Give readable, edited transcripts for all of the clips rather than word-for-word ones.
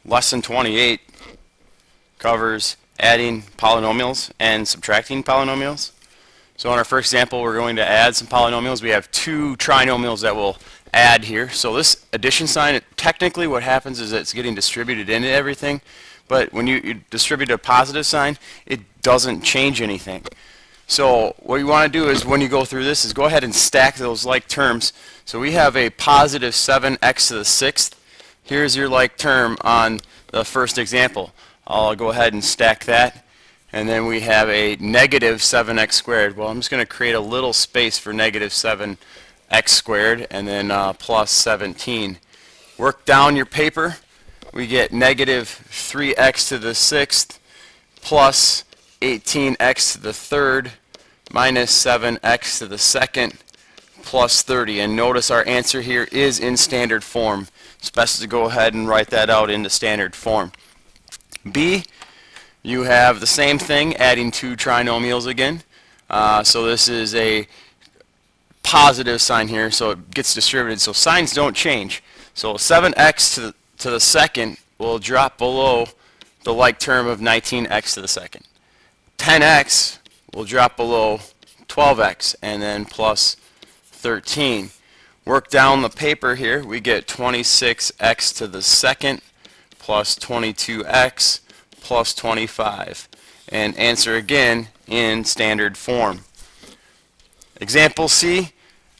Lesson 28 covers adding polynomials and subtracting polynomials. So in our first example, we're going to add some polynomials. We have two trinomials that we'll add here. So this addition sign, technically what happens is it's getting distributed into everything, but when you distribute a positive sign, it doesn't change anything. So what you want to do is when you go through this is go ahead and stack those like terms. So we have a positive 7x to the sixth. Here's your like term on the first example. I'll go ahead and stack that. And then we have a negative 7x squared. Well, I'm just going to create a little space for negative 7x squared and then plus 17. Work down your paper. We get negative 3x to the sixth plus 18x to the third minus 7x to the second plus 30. And notice our answer here is in standard form. It's best to go ahead and write that out into standard form. B, you have the same thing, adding two trinomials again. So this is a positive sign here, so it gets distributed. So signs don't change. So 7x to the second will drop below the like term of 19x to the second. 10x will drop below 12x and then plus 13. Work down the paper here. We get 26x to the second plus 22x plus 25, and answer again in standard form. Example C,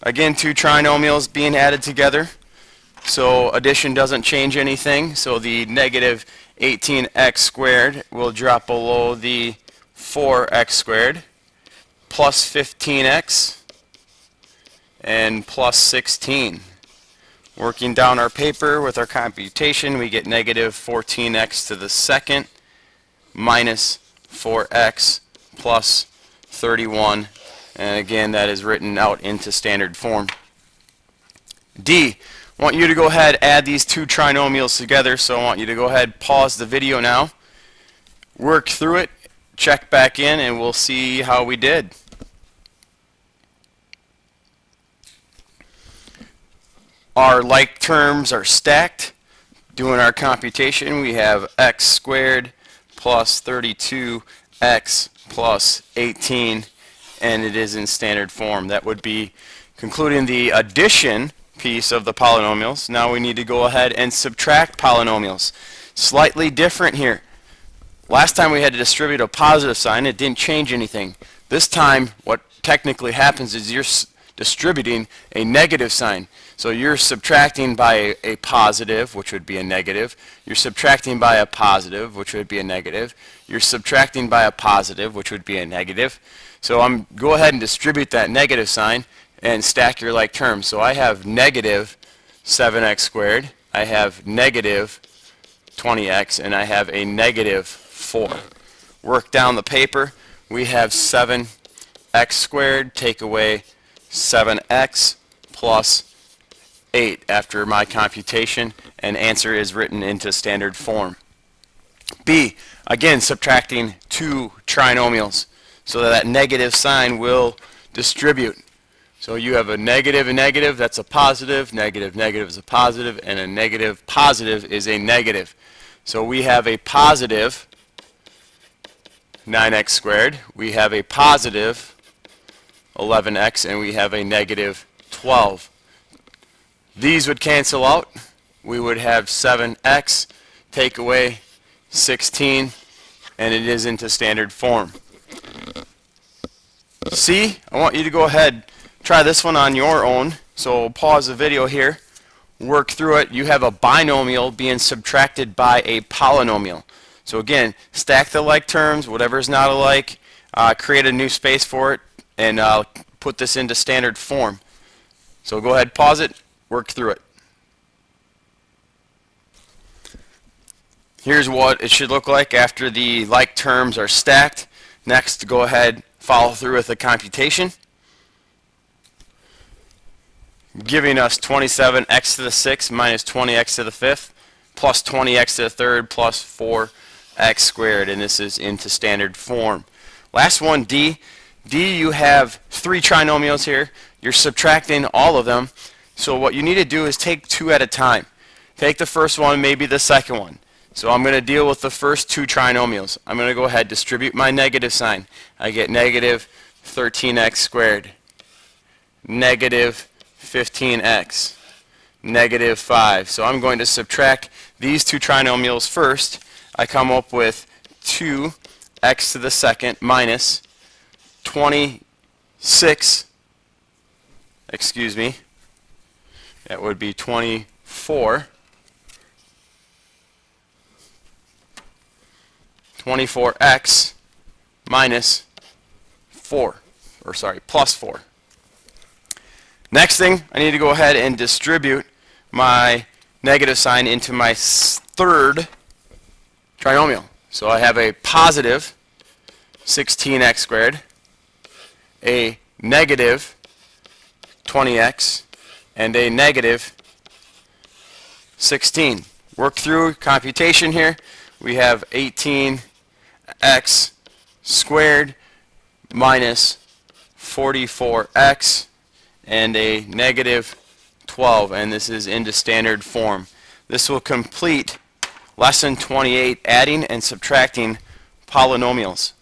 again two trinomials being added together, so addition doesn't change anything, so the negative 18x squared will drop below the 4x squared plus 15x and plus 16. Working down our paper with our computation, we get negative 14x to the second minus 4x plus 31, and again that is written out into standard form. D, I want you to go ahead add these two trinomials together, so I want you to go ahead pause the video now, work through it, check back in, and we'll see how we did. Our like terms are stacked. Doing our computation, we have x squared plus 32x plus 18, and it is in standard form. That would be concluding the addition piece of the polynomials. Now we need to go ahead and subtract polynomials. Slightly different here. Last time we had to distribute a positive sign, it didn't change anything. This time what technically happens is you're distributing a negative sign. So you're subtracting by a positive, which would be a negative. You're subtracting by a positive, which would be a negative. You're subtracting by a positive, which would be a negative. So go ahead and distribute that negative sign and stack your like terms. So I have negative 7x squared, I have negative 20x, and I have a negative 4. Work down the paper. We have 7x squared, take away 7x plus 8 after my computation, and answer is written into standard form. B, again subtracting two trinomials so that negative sign will distribute. So you have a negative, that's a positive, negative is a positive, and a negative positive is a negative. So we have a positive 9x squared, we have a positive 11x, and we have a negative 12. These would cancel out. We would have 7x, take away 16, and it is into standard form. C, I want you to go ahead, try this one on your own. So pause the video here, work through it. You have a binomial being subtracted by a polynomial. So again, stack the like terms, whatever is not alike, create a new space for it, and put this into standard form. So go ahead, pause it, work through it. Here's what it should look like after the like terms are stacked. Next, go ahead, follow through with the computation, giving us 27x to the 6th minus 20x to the 5th plus 20x to the 3rd plus 4x squared, and this is into standard form. Last one, D. D, you have three trinomials here. You're subtracting all of them. So what you need to do is take two at a time. Take the first one, maybe the second one. So I'm going to deal with the first two trinomials. I'm going to go ahead and distribute my negative sign. I get negative 13x squared, negative 15x, negative 5. So I'm going to subtract these two trinomials first. I come up with 2x to the second minus 26, excuse me, that would be 24. 24x minus 4, or sorry, plus 4. Next thing, I need to go ahead and distribute my negative sign into my third trinomial. So I have a positive 16x squared, a negative 20x, and a negative 16. Work through computation here. We have 18x squared minus 44x and a negative 12, and this is into standard form. This will complete lesson 28, adding and subtracting polynomials.